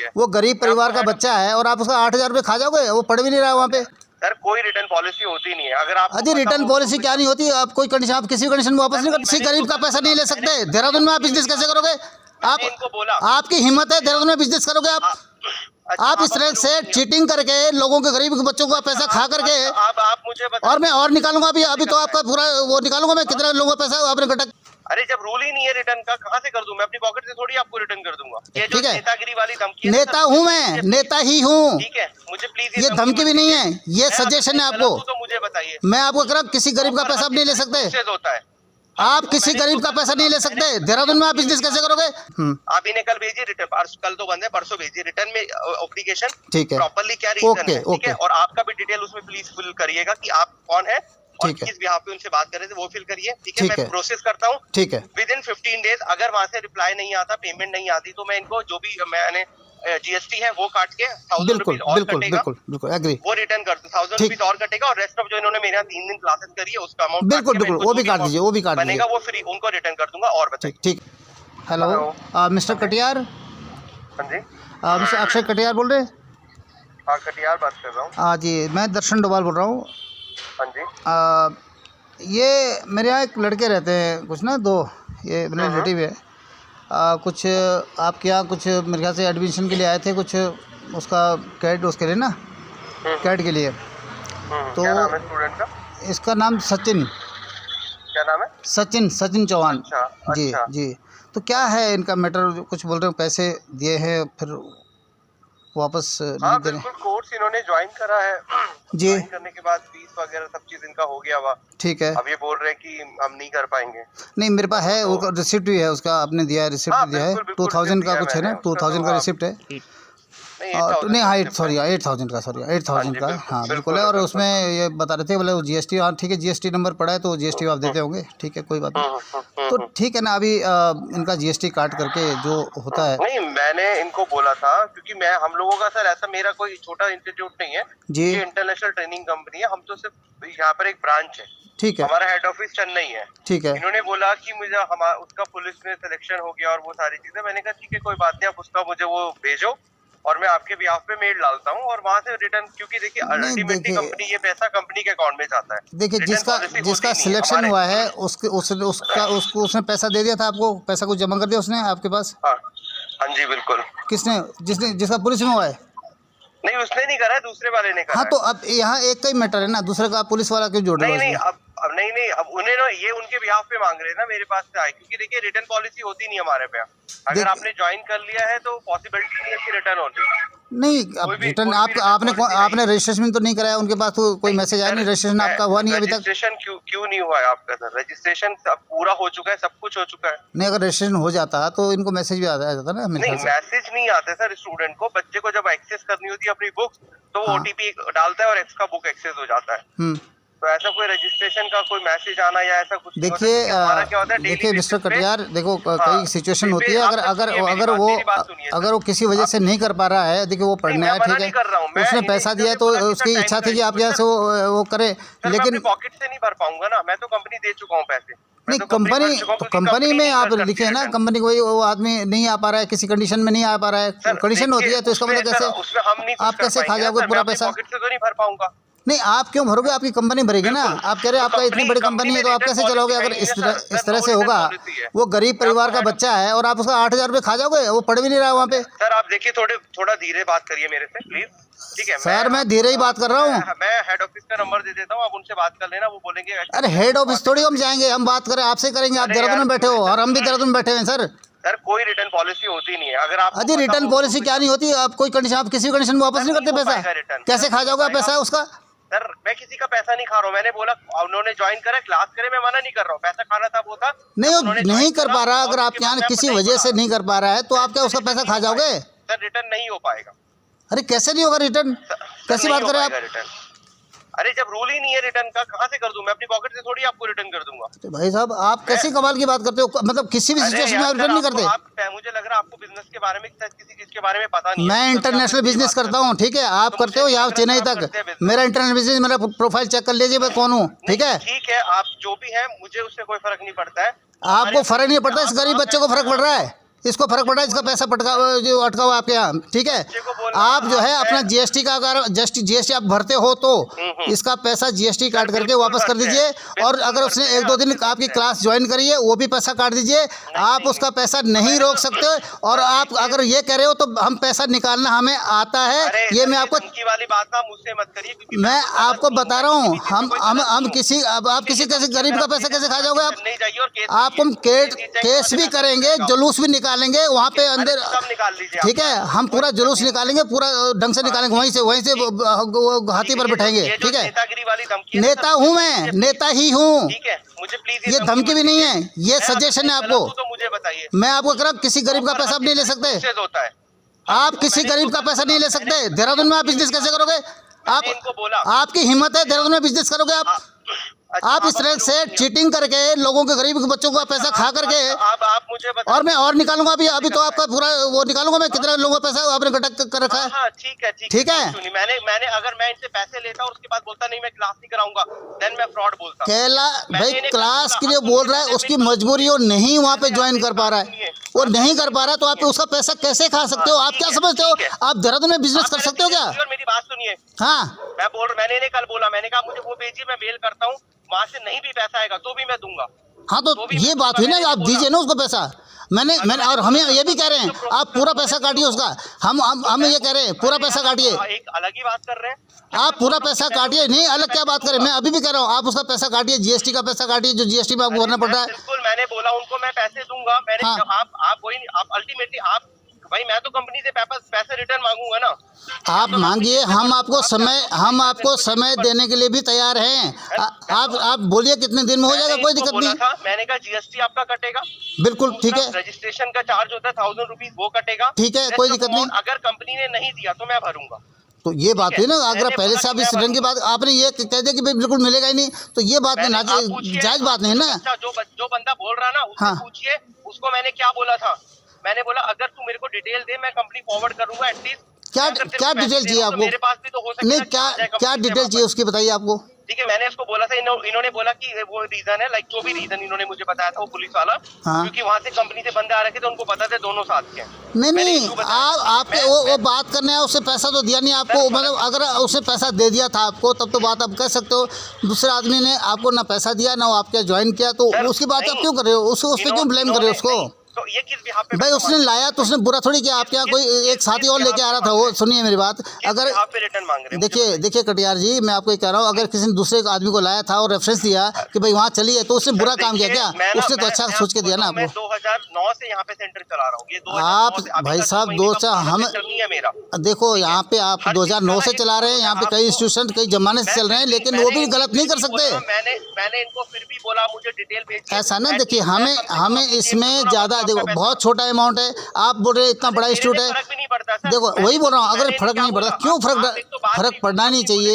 है। वो गरीब परिवार का बच्चा है और आप उसका 8,000 रुपये खा जाओगे, वो पढ़ भी नहीं रहा वहाँ पे। सर कोई रिटर्न पॉलिसी होती नहीं है। अगर आप अजी रिटर्न पॉलिसी क्या नहीं होती, आप कोई कंडीशन, आप किसी कंडीशन में वापस नहीं करते, किसी गरीब का पैसा नहीं ले सकते। देहरादून में आप बिजनेस कैसे करोगे? आप इनको बोला आपकी हिम्मत है देहरादून में बिजनेस करोगे आप इस तरह से चीटिंग करके लोगों के, गरीब बच्चों का पैसा खा करके। आप मुझे बताओ। और मैं और निकालूंगा अभी तो आपका पूरा वो निकालूंगा मैं, कितना लोगों का पैसा आपने घटक। अरे जब रूल ही नहीं है रिटर्न का, कहाँ से कर दूं मैं? अपनी पॉकेट से थोड़ी आपको रिटर्न कर दूंगा। ये जो ठीक है, नेतागिरी वाली धमकी है, नेता हूँ मैं, नेता ही हूँ। ठीक है, मुझे प्लीज ये धमकी भी नहीं है, ये सजेशन है आपको। तो मुझे बताइए, मैं आपको कह रहा हूँ किसी गरीब का पैसा आप नहीं ले सकते। होता है आप किसी गरीब का पैसा नहीं ले सकते। देहरादून में आप बिजनेस कैसे करोगे? आप इन्हें कल भेजिए रिटर्न, कल तो बंद है, परसों भेजिए रिटर्न में एप्लीकेशन। ठीक है, प्रॉपर्ली क्या रीजन है, ठीक ओके। है, और आपका भी डिटेल उसमें प्लीज फिल करिएगा कि आप कौन है और किस बिहाफ पे उनसे बात कर रहे थे, वो फिल करिए। ठीक है, मैं प्रोसेस करता हूँ। ठीक है, विद इन 15 डेज अगर वहां से रिप्लाई नहीं आता, पेमेंट नहीं आती, तो मैं इनको जो भी मैंने जीएसटी है वो काट के 1000 रुपीज और कटेगा, बिल्कुल एग्री, वो रिटर्न कर दो। 1000 रुपीज और कटेगा और रेस्ट ऑफ जो इन्होंने मेरे यहाँ 3 दिन क्लासेस करी है उसका अमाउंट बिल्कुल वो भी काट दीजिए, वो भी काट बनेगा, वो फ्री उनको रिटर्न कर दूंगा। और बताइए। ठीक। Hello mister Katiyar. हाँ जी, मिस्टर अक्षय कटियार बोल रहे हैं? हाँ कटियार बात कर रहा हूँ। हाँ जी, मैं दर्शन डोभाल बोल रहा हूँ। हाँ जी, ये मेरे यहाँ एक लड़के रहते हैं कुछ ना, दो, ये मेरे रिलेटिव है। कुछ आपके यहाँ कुछ मेरे ख्याल से एडमिशन के लिए आए थे, कुछ उसका कैट, उसके लिए ना, कैट के लिए। तो क्या नाम है स्टूडेंट का? इसका नाम सचिन। क्या नाम है? सचिन चौहान। अच्छा, जी अच्छा। जी। तो क्या है इनका मैटर? कुछ बोल रहे हो पैसे दिए हैं फिर वापस नहीं दे रहे। बिल्कुल, कोर्स इन्होंने ज्वाइन करा है जी। ज्वाइन करने के बाद फीस वगैरह सब चीज इनका हो गया हुआ। ठीक है। अब ये बोल रहे हैं कि हम नहीं कर पाएंगे। नहीं, मेरे पास है, वो रिसिप्ट भी है उसका, आपने दिया है, रिसिप्ट दिया है। 2000 का कुछ है ना, 2000 का रिसिप्ट है। नहीं हाँ 8,000 का, सॉरी 8,000 का, हाँ बिल्कुल है। और उसमें ये बता रहे थे बोले वो जीएसटी, हाँ ठीक है, जीएसटी नंबर पड़ा है तो जीएसटी आप देते होंगे, ठीक है कोई बात नहीं। तो ठीक है ना, अभी इनका जीएसटी काट करके जो होता है। नहीं, मैंने इनको बोला था क्योंकि मैं, हम लोगों का सर ऐसा, मेरा कोई छोटा इंस्टीट्यूट नहीं है जी, ये इंटरनेशनल ट्रेनिंग कंपनी है, हम तो सिर्फ यहाँ पर एक ब्रांच है। ठीक है, हमारा हेड ऑफिस चेन्नई है। ठीक है। इन्होंने बोला कि मुझे उसका पुलिस में सिलेक्शन हो गया और वो सारी चीजें, मैंने कहा ठीक है कोई बात नहीं, आप उसका मुझे वो भेजो और मैं आपके बिहाफ पे मेल डालता हूँ और वहां से रिटर्न, क्योंकि देखिए अल्टीमेटली कंपनी, ये पैसा कंपनी के अकाउंट में जाता है। देखिए जिसका सिलेक्शन हुआ है उसको उसने पैसा दे दिया था आपको, पैसा कुछ जमा कर दिया उसने आपके पास? हाँ जी बिल्कुल। किसने? जिसका पुलिस में हुआ है? नहीं, उसने नहीं करा है, दूसरे वाले ने करा। हाँ तो अब यहाँ एक का ही मैटर है ना, दूसरे का पुलिस वाला क्यों जोड़ रहे हो? नहीं, अब नहीं, अब उन्हें ना ये उनके बिहाफ पे मांग रहे हैं ना मेरे पास से आए, क्योंकि देखिए रिटर्न पॉलिसी होती नहीं हमारे पे। अगर आपने ज्वाइन कर लिया है तो पॉसिबिलिटी नहीं है कि रिटर्न होती। नहीं, अब रिटर्न आपने रजिस्ट्रेशन तो नहीं कराया उनके पास, तो कोई मैसेज आया नहीं? रजिस्ट्रेशन आपका हुआ नहीं अभी तक? रजिस्ट्रेशन क्यों नहीं हुआ है आपका सर? रजिस्ट्रेशन पूरा हो चुका है, सब कुछ हो चुका है। नहीं, अगर रजिस्ट्रेशन हो जाता तो इनको मैसेज भी आ जाता ना। नहीं, मैसेज नहीं आते सर स्टूडेंट को। बच्चे को जब एक्सेस करनी होती है अपनी बुक तो वो ओटीपी डालता है और एक्स का बुक एक्सेस हो जाता है। तो ऐसा कोई रजिस्ट्रेशन का कोई मैसेज आना या ऐसा कुछ? देखिए मिस्टर कटियार, देखो कई सिचुएशन होती है, अगर वो किसी वजह से नहीं कर पा रहा है, देखिए वो पढ़ने आया, ठीक है, उसने पैसा दिया तो उसकी इच्छा थी कि आप यहाँ से वो करे, लेकिन पॉकेट से नहीं भर पाऊंगा ना, मैं तो कंपनी दे चुका हूँ पैसे। नहीं, कंपनी में आप लिखे ना, कंपनी को वो आदमी नहीं आ पा रहा है, किसी कंडीशन में नहीं आ पा रहा है, कंडीशन होती है, तो इसका मतलब कैसे आप कैसे खा जाओगे पूरा पैसा? पॉकेट से तो नहीं भर पाऊंगा। नहीं, आप क्यों भरोगे? आपकी कंपनी भरेगी ना। आप कह रहे हैं आपका इतनी बड़ी कंपनी है तो आप कैसे चलाओगे? अगर इस तरह से होगा, वो गरीब परिवार का बच्चा है और आप उसका 8,000 रुपये खा जाओगे, वो पढ़ भी नहीं रहा वहाँ पे। सर आप देखिए, थोड़ा धीरे बात करिए मेरे से प्लीज, ठीक है? सर मैं धीरे ही बात कर रहा हूँ। मैं हेड ऑफिस का नंबर दे देता हूँ, आप उनसे बात कर लेना, वो बोलेंगे। अरे हेड ऑफिस थोड़ी हम जाएंगे, हम बात करें आपसे करेंगे, आप देहरादून में बैठे हो और हम भी देहरादून में बैठे हैं सर। सर कोई रिटर्न पॉलिसी होती नहीं है। अगर आप अजी रिटर्न पॉलिसी क्या नहीं होती? आप कोई कंडीशन, आप किसी कंडीशन में वापस नहीं करते पैसा? कैसे खा जाओगे पैसा उसका? सर मैं किसी का पैसा नहीं खा रहा हूँ, मैंने बोला उन्होंने ज्वाइन करा, क्लास करे, मैं मना नहीं कर रहा हूँ, पैसा खाना था वो था। नहीं कर पा रहा, अगर आप यहाँ किसी वजह से नहीं कर पा रहा है तो आप क्या उसका पैसा खा जाओगे? सर रिटर्न नहीं हो पाएगा। अरे कैसे नहीं होगा रिटर्न? कैसी बात कर रहे हैं आप? रिटर्न, अरे जब रूल ही नहीं है रिटर्न का, कहाँ से कर दूं मैं? अपनी पॉकेट से थोड़ी आपको रिटर्न कर दूंगा। तो भाई साहब आप कैसी कमाल की बात करते हो? मतलब किसी भी सिचुएशन में आप रिटर्न नहीं करते? मुझे लग रहा है आपको बिजनेस के बारे में, किसी चीज के बारे में पता नहीं। मैं इंटरनेशनल बिजनेस करता हूँ, ठीक है, आप करते हो यहाँ चेन्नई तक। मेरा इंटरनेशनल बिजनेस, मेरा प्रोफाइल चेक कर लीजिए मैं कौन हूँ, ठीक है? ठीक है, आप जो भी है, मुझे उससे कोई फर्क नहीं पड़ता है। आपको फर्क नहीं पड़ता, इस गरीब बच्चे को फर्क पड़ रहा है, इसको फर्क पड़ रहा है, इसका पैसा जो अटका हुआ आपके यहाँ, ठीक है। आप जो है अपना जीएसटी का, अगर जीएसटी आप भरते हो तो इसका पैसा जीएसटी काट करके वापस कर दीजिए। और अगर उसने 1-2 दिन आपकी क्लास ज्वाइन करी है वो भी पैसा काट दीजिए। आप उसका पैसा नहीं रोक सकते। और आप अगर ये कह रहे हो तो हम पैसा निकालना हमें आता है, ये मैं आपको वाली बात ना मुझसे मत करिए, मैं आपको बता रहा हूँ। हम किसी आप किसी कैसे गरीब का पैसा कैसे खा जाओगे आप? आपको हम केस भी करेंगे, जुलूस भी निकालेंगे वहाँ पे अंदर, ठीक है। हम पूरा जुलूस निकालेंगे, पूरा ढंग से निकालेंगे, वहीं से हाथी पर बिठाएंगे, ठीक है। नेता हूँ मैं, नेता ही हूँ, मुझे प्लीज ये धमकी भी नहीं है, ये सजेशन है आपको। तो मुझे बताइए, मैं आपको कह रहा हूँ किसी गरीब का पैसा आप नहीं ले सकते। होता है, आप किसी गरीब का पैसा नहीं ले सकते। देहरादून में आप बिजनेस कैसे करोगे? आपकी हिम्मत है देहरादून में बिजनेस करोगे आप इस तरह से चीटिंग करके लोगों के, गरीब बच्चों का पैसा खा करके। आप मुझे बताइए, और मैं और निकालूंगा अभी तो आपका पूरा वो निकालूंगा मैं, कितना लोगों का पैसा आपने गटक कर रखा है। ठीक है। मैंने अगर मैं इनसे पैसे लेता और उसके बाद बोलता नहीं मैं क्लास नहीं कराऊंगा, देन मैं फ्रॉड बोलता। केला भाई क्लास के लिए बोल रहा है, उसकी मजबूरी वो नहीं वहाँ पे ज्वाइन कर पा रहा है, वो नहीं कर पा रहा है, तो आप उसका पैसा कैसे खा सकते हो? आप क्या समझते हो आप देहरादून में बिजनेस कर सकते हो क्या? मेरी बात सुनिए। हाँ मैंने कल बोला, मैंने कहा मुझे वो भेजिए, मैं मेल करता हूँ, वहाँ से नहीं भी पैसा आएगा तो भी मैं दूंगा। हाँ तो ये बात हुई ना, आप दीजिए ना उसको पैसा। मैंने और हमें ये भी कह रहे हैं आप पूरा पैसा काटिए उसका। हम ये कह रहे हैं पूरा पैसा काटिए। एक अलग ही बात कर रहे हैं आप, पूरा पैसा काटिए। नहीं अलग क्या बात करें, मैं अभी भी कह रहा हूँ आप उसका पैसा काटिए, जीएसटी का पैसा काटिए जो जीएसटी में आपको भरना पड़ रहा है। बिल्कुल, मैंने बोला उनको मैं पैसे दूंगा। मैंने आप वही, आप अल्टीमेटली आप भाई, मैं तो कंपनी से पैसे रिटर्न मांगूंगा ना। आप मांगिए, हम आपको समय देने के लिए भी तैयार हैं। आप बोलिए कितने दिन में हो जाएगा, कोई दिक्कत नहीं। मैंने कहा जीएसटी आपका कटेगा, बिल्कुल ठीक है। रजिस्ट्रेशन का चार्ज होता है 1000 रुपीज, वो कटेगा, ठीक है, कोई दिक्कत नहीं। अगर कंपनी ने नहीं दिया तो मैं भरूंगा। तो ये बात हुई ना, अगर पहले से आप इस रंग की बात आपने ये कह दिया कि भाई बिल्कुल मिलेगा ही नहीं, तो ये बात जायज बात नहीं ना। जो बंदा बोल रहा ना उससे पूछिए, उसको मैंने क्या बोला था। मैंने बोला अगर तू मेरे को डिटेल दे मैं कंपनी फॉरवर्ड करूंगा, एटलीस्ट क्या डिटेल चाहिए आपको? मेरे पास भी तो हो सकता है। नहीं क्या डिटेल चाहिए उसकी बताइए आपको। ठीक है, मैंने इसको बोला था, इन्होंने बोला कि वो रीजन है, लाइक जो भी रीजन इन्होंने मुझे बताया था वो पुलिस वाला, क्योंकि वहाँ से कंपनी से बंदे आ रहे थे तो उनको पता था दोनों साथ के। नहीं आपके वो बात करने है, उससे पैसा तो दिया नहीं आपको। मतलब अगर उसने पैसा दे दिया था आपको तब तो बात आप कर सकते हो। दूसरे आदमी ने आपको ना पैसा दिया ना आपके ज्वाइन किया, तो उसकी बात आप क्यों कर रहे हो? उस पर क्यों ब्लेम कर रहे हो उसको? तो ये किस बिहाफ पे भाई उसने लाया तो उसने बुरा थोड़ी किया। आपके यहाँ कोई एक साथी और लेके आ रहा था, वो सुनिए मेरी बात। अगर रिटर्न मांग रहे हैं, देखिए कटियार जी, मैं आपको ये कह रहा हूँ, अगर किसी ने दूसरे आदमी को लाया था और रेफरेंस दिया कि भाई वहाँ चलिए, तो उसने बुरा काम किया क्या? उसने तो अच्छा सोच के दिया ना आपको। 2009 से यहाँ पे सेंटर चला रहा हूँ, ये आप भाई साहब हम देखो यहाँ पे आप 2009 से चला रहे हैं, यहाँ पे कई इंस्टीट्यूशन कई जमाने से चल रहे हैं, लेकिन वो भी गलत नहीं कर सकते। मैंने इनको फिर भी बोला मुझे डिटेल भेजिए। ऐसा ना देखिए, हमें इसमें ज़्यादा, देखो बहुत छोटा अमाउंट है, आप बोल रहे इतना बड़ा इंस्टीट्यूट है। देखो वही बोल रहा हूँ, अगर फर्क नहीं पड़ता क्यों फर्क पड़ना नहीं चाहिए।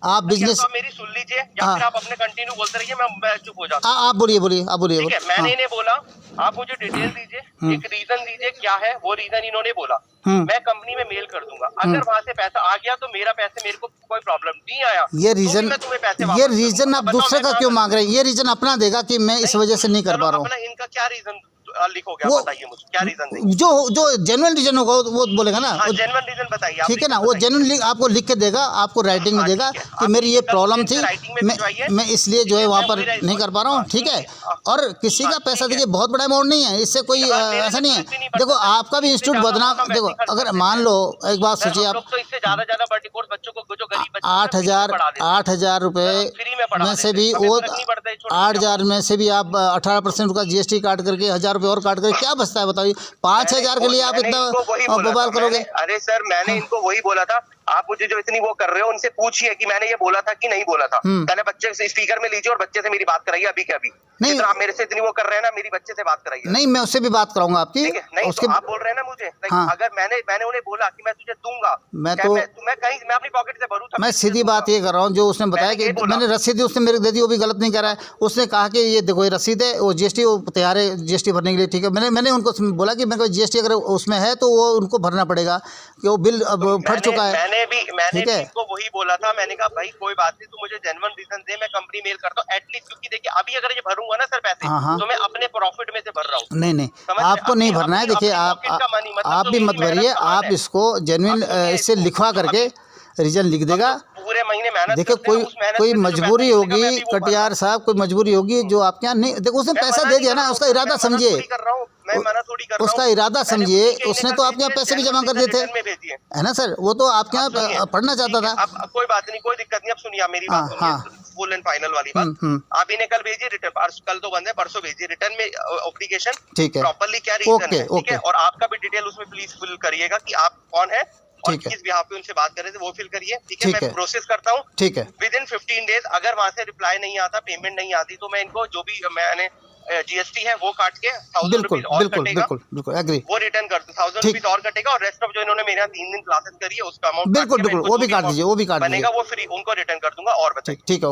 आप बिजनेस मेरी सुन लीजिए या फिर आप अपने कंटिन्यू बोलते रहिए, मैं चुप हो जाता हूं। आप बोलिए आप बोलिए। मैंने इन्हें बोला आप मुझे डिटेल दीजिए, एक रीजन दीजिए क्या है वो रीजन। इन्होंने बोला मैं कंपनी में मेल कर दूंगा, अगर वहाँ से पैसा आ गया तो मेरा पैसे, मेरे को कोई प्रॉब्लम नहीं आया। ये रीजन आप दूसरे का क्यों मांग रहे हैं? ये रीजन अपना देगा कि मैं इस वजह से नहीं कर पा रहा हूँ। इनका क्या रीजन लिखो क्या, बताइए मुझे क्या रीजन देंगे? जो जेन्युइन रीजन होगा वो बोलेगा ना। जेन्युइन रीजन बताइए, ठीक है ना। वो जेन्युइन आपको लिख के देगा, आपको राइटिंग में देगा कि मेरी ये प्रॉब्लम थी, मैं इसलिए जो है वहाँ पर नहीं कर पा रहा हूँ, ठीक है। और किसी का पैसा देखिए बहुत बड़ा अमाउंट नहीं है, इससे कोई ऐसा नहीं है। देखो आपका भी इंस्टीट्यूट बदनाम, देखो अगर मान लो एक बात सोचिए आप, 8,000 रुपये में से भी वो 8,000 में से भी आप 18% का GST काट करके 1,000 रुपये और काट करके क्या बचता है बताइए? 5,000 के लिए आप इतना बवाल करोगे? अरे सर मैंने इनको वही बोला था, आप मुझे जो इतनी वो कर रहे हो उनसे पूछिए कि मैंने ये बोला था कि नहीं बोला था। पहले बच्चे से स्पीकर में लीजिए और बच्चे से मेरी बात कराइए अभी के अभी। नहीं आप मेरे से इतनी वो कर रहे हैं ना, मेरी बच्चे से बात कराइए। नहीं मैं उससे भी बात कराऊंगा आपकी। नहीं तो आप बोल रहे हैं ना मुझे, अगर मैंने उन्हें बोला कि मैं तुझे दूंगा, मैं अपनी पॉकेट से भरूँ, मैं सीधी बात ये कर रहा हूँ, जो उसने बताया कि मैंने रसीद दी, उसने मेरे दे दी, वो भी गलत नहीं कर रहा है। उसने कहा कि ये देखो ये रसीद है, वो जीएसटी वो तैयार है जीएसटी भरने के लिए, ठीक है। मैंने उनको बोला कि मेरे को जीएसटी अगर उसमें है तो वो उनको भरना पड़ेगा, कि वो बिल अब फट चुका है। मैंने भी इनको वही बोला था, मैंने कहा भाई कोई बात नहीं, तू मुझे जेन्युइन रीजन दे, मैं कंपनी मेल करता हूँ एटलीस्ट, क्योंकि देखिए अभी अगर ये भरूंगा ना सर पैसे, तो मैं अपने प्रॉफिट में से भर रहा हूँ। नहीं आपको नहीं भरना है। देखिए आप भी मत भरिए, आप इसको जेन्युइन इससे लिखवा करके रीजन लिख देगा। पूरे महीने मेहनत। देखिए कोई मजबूरी होगी कटियार साहब, कोई मजबूरी होगी जो आपके यहाँ नहीं। देखो उसने पैसा दे दिया ना, उसका इरादा समझिए, उसका इरादा समझिए। उसने तो आपके यहाँ पैसे भी जमा कर दिए थे, है ना सर। वो तो आपके यहाँ पढ़ना चाहता था। अब कोई बात नहीं, कोई दिक्कत नहीं। अब सुनिए आप मेरी बात, फुल एंड फाइनल वाली बात। आप इन्हें कल भेजिए रिटर्न, कल तो बंद है, परसों भेजिए रिटर्न में एप्लीकेशन, ठीक है, प्रॉपर्ली क्या रीजन है, ठीक है। और आपका भी डिटेल उसमें प्लीज फिल करिएगा कि आप कौन है और किस बिहाफ पे उनसे बात कर रहे थे, वो फिल करिए, ठीक है। मैं प्रोसेस करता हूँ, ठीक है। विद इन 15 डेज अगर वहां से रिप्लाई नहीं आता, पेमेंट नहीं आती, तो मैं इनको जो भी मैंने जीएसटी है वो काट के 1000 रुपीज और कटेगा, बिल्कुल एग्री, वो रिटर्न कर दूं, 1000 रुपीज और कटेगा, और रेस्ट ऑफ जो इन्होंने मेरे यहाँ 3 दिन क्लासेस करी है उसका अमाउंट बिल्कुल वो भी काट दीजिए, वो भी काट बनेगा, वो फ्री उनको रिटर्न कर दूंगा। और बताइए, ठीक है।